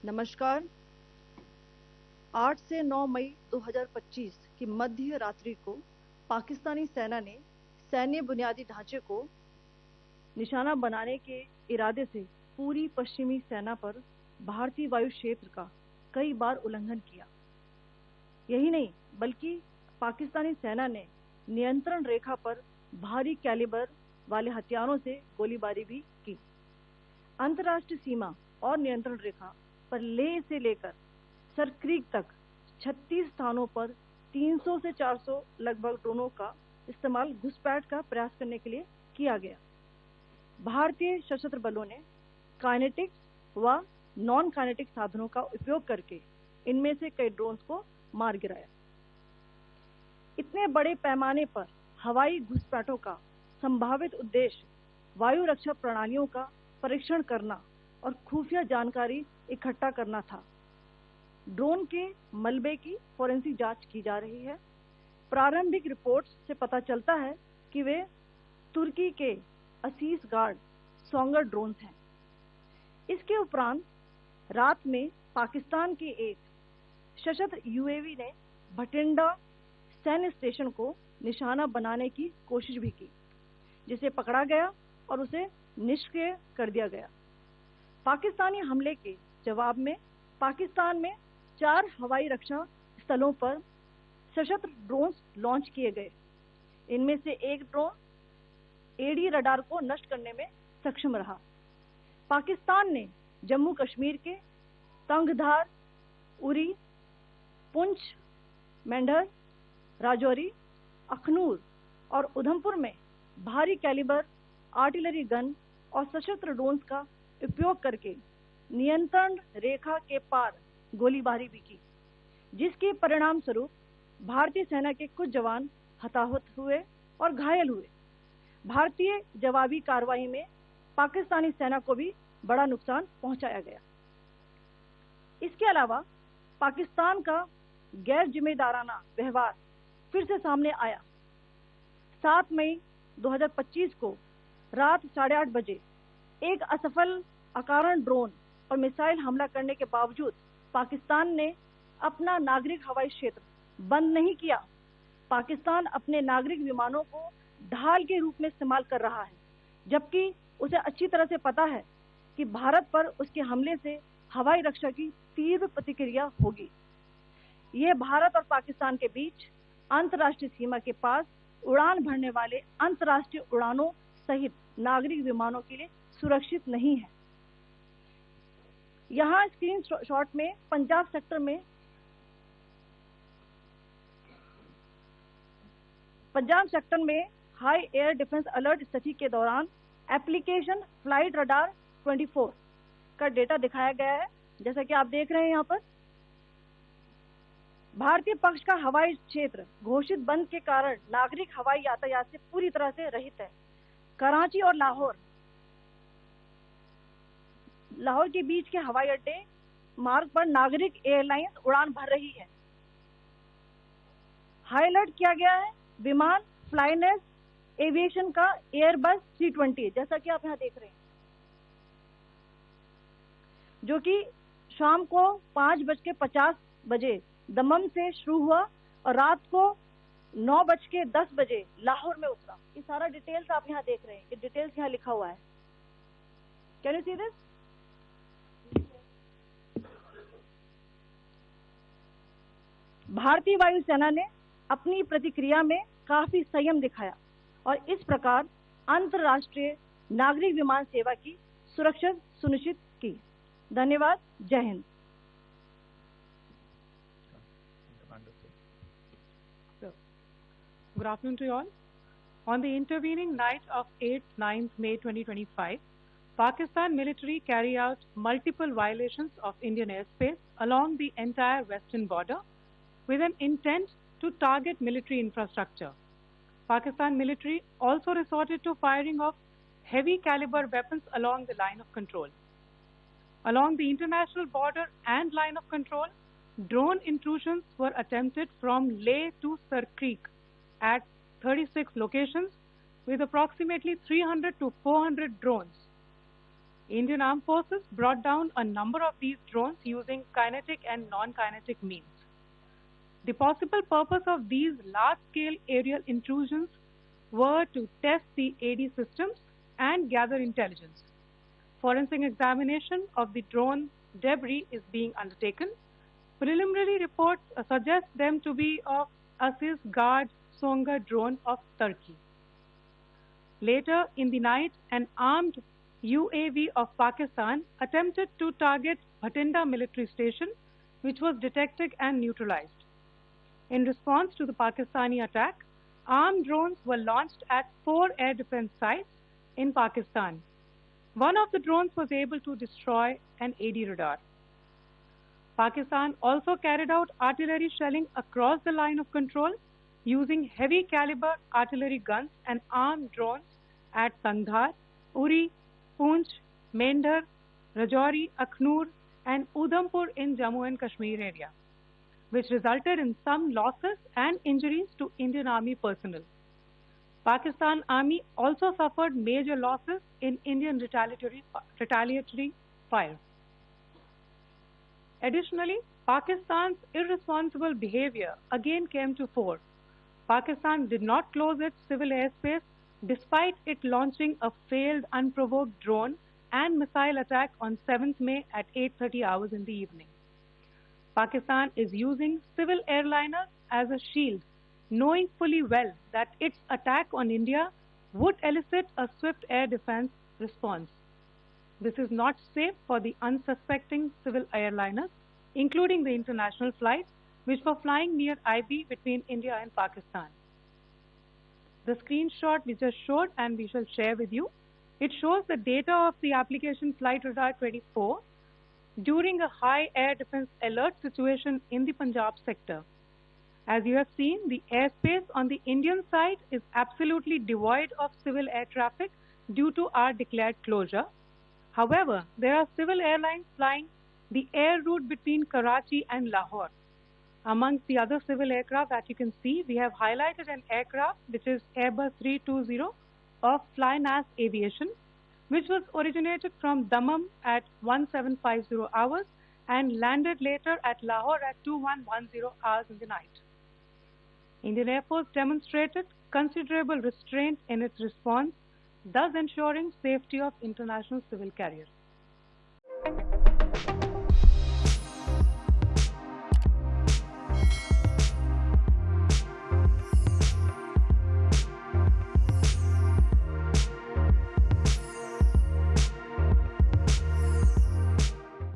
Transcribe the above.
नमस्कार। 8 से 9 मई 2025 की मध्य रात्रि को पाकिस्तानी सेना ने सैन्य बुनियादी ढांचे को निशाना बनाने के इरादे से पूरी पश्चिमी सेना पर भारतीय वायु क्षेत्र का कई बार उल्लंघन किया। यही नहीं बल्कि पाकिस्तानी सेना ने नियंत्रण रेखा पर भारी कैलिबर वाले हथियारों से गोलीबारी भी की। अंतर्राष्ट्रीय सीमा और नियंत्रण रेखा पर लेह से लेकर सरक्रीक तक 36 स्थानों पर 300 से 400 लगभग ड्रोनों का इस्तेमाल घुसपैठ का प्रयास करने के लिए किया गया। भारतीय सशस्त्र बलों ने काइनेटिक व नॉन काइनेटिक साधनों का उपयोग करके इनमें से कई ड्रोन्स को मार गिराया। इतने बड़े पैमाने पर हवाई घुसपैठों का संभावित उद्देश्य वायु रक्षा प्रणालियों का परीक्षण करना और खुफिया जानकारी इकट्ठा करना था। ड्रोन के मलबे की फोरेंसिक जांच की जा रही है। प्रारंभिक रिपोर्ट्स से पता चलता है कि वे तुर्की के असीस गार्ड सोंगर ड्रोन्स हैं। इसके उपरांत रात में पाकिस्तान के एक सशस्त्र यूएवी ने भटिंडा सैन्य स्टेशन को निशाना बनाने की कोशिश भी की, जिसे पकड़ा गया और उसे निष्क्रिय कर दिया गया। पाकिस्तानी हमले के जवाब में पाकिस्तान में 4 हवाई रक्षा स्थलों पर सशस्त्र ड्रोन्स लॉन्च किए गए। इनमें से एक ड्रोन एडी रडार को नष्ट करने में सक्षम रहा। पाकिस्तान ने जम्मू कश्मीर के तंगधार, उरी, पुंछ, मेंढर, राजौरी, अखनूर और उधमपुर में भारी कैलिबर आर्टिलरी गन और सशस्त्र ड्रोन्स का उपयोग करके नियंत्रण रेखा के पार गोलीबारी भी की, जिसके परिणाम स्वरूप भारतीय सेना के कुछ जवान हताहत हुए और घायल हुए। भारतीय जवाबी कार्रवाई में पाकिस्तानी सेना को भी बड़ा नुकसान पहुंचाया गया। इसके अलावा पाकिस्तान का गैर जिम्मेदाराना व्यवहार फिर से सामने आया। 7 मई 2025 को रात 8:30 बजे एक असफल अकारण ड्रोन और मिसाइल हमला करने के बावजूद पाकिस्तान ने अपना नागरिक हवाई क्षेत्र बंद नहीं किया। पाकिस्तान अपने नागरिक विमानों को ढाल के रूप में इस्तेमाल कर रहा है, जबकि उसे अच्छी तरह से पता है कि भारत पर उसके हमले से हवाई रक्षा की तीव्र प्रतिक्रिया होगी। यह भारत और पाकिस्तान के बीच अंतर्राष्ट्रीय सीमा के पास उड़ान भरने वाले अंतर्राष्ट्रीय उड़ानों सहित नागरिक विमानों के लिए सुरक्षित नहीं है। यहाँ स्क्रीन शॉट में पंजाब सेक्टर में हाई एयर डिफेंस अलर्ट स्थिति के दौरान एप्लीकेशन फ्लाइट रडार 24 का डेटा दिखाया गया है। जैसा कि आप देख रहे हैं, यहाँ पर भारतीय पक्ष का हवाई क्षेत्र घोषित बंद के कारण नागरिक हवाई यातायात से पूरी तरह से रहित है। कराची और लाहौर के बीच के हवाई अड्डे मार्ग पर नागरिक एयरलाइंस उड़ान भर रही है। हाई अलर्ट किया गया है विमान फ्लाइनेस एविएशन का एयरबस 320, जैसा कि आप यहां देख रहे हैं, जो कि शाम को 5:50 बजे दमम से शुरू हुआ और रात को 9:10 बजे लाहौर में उतरा। ये सारा डिटेल्स आप यहाँ देख रहे हैं। ये डिटेल्स यहाँ लिखा हुआ है। Can you see this? भारतीय वायुसेना ने अपनी प्रतिक्रिया में काफी संयम दिखाया और इस प्रकार अंतर्राष्ट्रीय नागरिक विमान सेवा की सुरक्षा सुनिश्चित की। धन्यवाद। जय Hind. Good afternoon to you all. On the intervening night of 8-9 May 2025, Pakistan military carried out multiple violations of Indian airspace along the entire western border with an intent to target military infrastructure. Pakistan military also resorted to firing of heavy caliber weapons along the line of control. Along the international border and line of control, drone intrusions were attempted from Leh to Sarkreek at 36 locations with approximately 300 to 400 drones. Indian Armed Forces brought down a number of these drones using kinetic and non-kinetic means. The possible purpose of these large-scale aerial intrusions were to test the AD systems and gather intelligence. Forensic examination of the drone debris is being undertaken. Preliminary reports suggest them to be of Aziz Guard Songa drone of Turkey. Later in the night, an armed UAV of Pakistan attempted to target Bhatinda military station, which was detected and neutralized. In response to the Pakistani attack, armed drones were launched at 4 air defense sites in Pakistan. One of the drones was able to destroy an AD radar. Pakistan also carried out artillery shelling across the line of control using heavy caliber artillery guns and armed drones at Kandhar, Uri, Poonch, Mendhar, Rajouri, Akhnur, and Udhampur in Jammu and Kashmir area, which resulted in some losses and injuries to Indian Army personnel. Pakistan Army also suffered major losses in Indian retaliatory fire. Additionally, Pakistan's irresponsible behavior again came to fore. Pakistan did not close its civil airspace despite it launching a failed unprovoked drone and missile attack on 7th May at 8:30 hours in the evening. Pakistan is using civil airliners as a shield, knowing fully well that its attack on India would elicit a swift air defense response. This is not safe for the unsuspecting civil airliners, including the international flights, which were flying near IB between India and Pakistan. The screenshot we just showed and we shall share with you, it shows the data of the application Flight Radar 24 during a high air defense alert situation in the Punjab sector. As you have seen, the airspace on the Indian side is absolutely devoid of civil air traffic due to our declared closure. However, there are civil airlines flying the air route between Karachi and Lahore. Amongst the other civil aircraft that you can see, we have highlighted an aircraft which is Airbus 320 of Flynas Aviation, which was originated from Dammam at 1750 hours and landed later at Lahore at 2110 hours in the night. Indian Air Force demonstrated considerable restraint in its response, thus ensuring safety of international civil carriers.